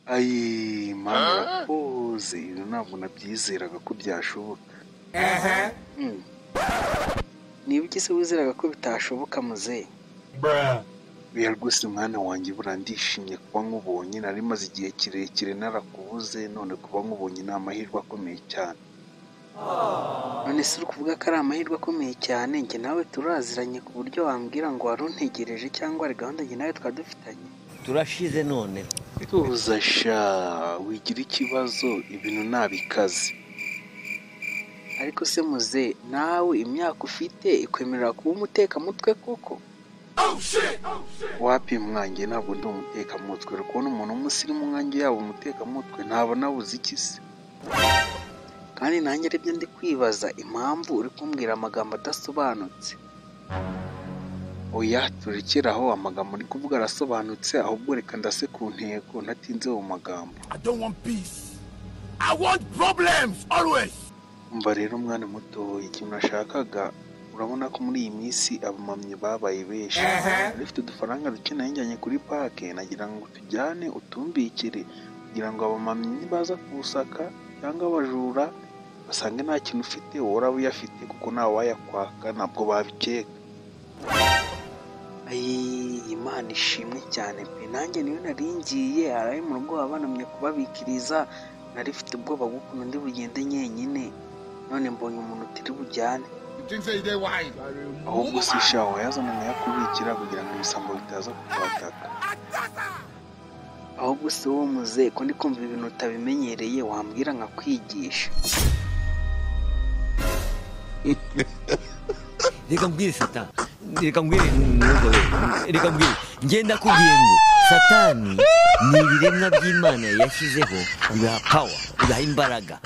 Ayi mama urakoze, ibi ntabwo nabyizeraga ko byashoboka. Niba ugeze wizeraga ko bitashoboka muzehe? Oya rwose mwana wanjye buriya ndishimye kuba nkubonye, nari maze igihe kirekire narakubuze, none kuba nkubonye ni amahirwe akomeye cyane. None se uri kuvuga ko ari amahirwe akomeye cyane? Njye nawe turaziranye ku buryo wambwira ngo wari untegereje cyangwa ari gahunda njye nawe twari dufitanye? Turashize none. Tuza sha, wigira ikibazo, ibintu nabikaze. Ariko se muzehe, nawe imyaka ufite ikwemerera kuba umutekamutwe koko? Wapi mwanjye, ntabwo ndi umutekamutwe. Uri kubona umuntu w'umusirimu nkanjye yaba umutekamutwe, ntabwo nabuze iki se? Kandi nanjye aribyo ndi kwibaza, impamvu uri kumbwira amagambo adasobanutse. Oya turekere aho, amagambo uri kuvuga arasobanutse, ahubwo reka ndase ku ntego ntatinze mu magambo. I don't want peace. I want problems always. Umva rero mwana muto, ikintu nashakaga, urabona ko muri iyi minsi abamamyi babaye benshi. Rifite udufaranga duke najyanye kuri pake, nagira ngo tujyane utumbikire kugira ngo abamamyi nibaza kusaka cyangwa abajura basange nta kintu ufite, wowe uraba uyafite kuko ntawe wayakwaka, ntabwo babikeka. Imana ishimwe cyane pe, nanjye niyo naringiye araye mu rugo abanamye kubabikiriza, nari mfite ubwoba bw'ukuntu ndi bugende nyenyine, none mbonye umuntu utiri bujyane. Ahubwo si shaho yazananye yakubikira kugira ngo ibisambo bitaza kukwataka. Ahubwo se wowe muzehe, ko ndi kumva ibintu utabimenyereye, wambwira nkakwigisha. Reka mbwire Satani, reka mbwire ngenda kubwiye ngo Satani ni ibiremwa by'Imana yashyizeho, biha power, biha imbaraga.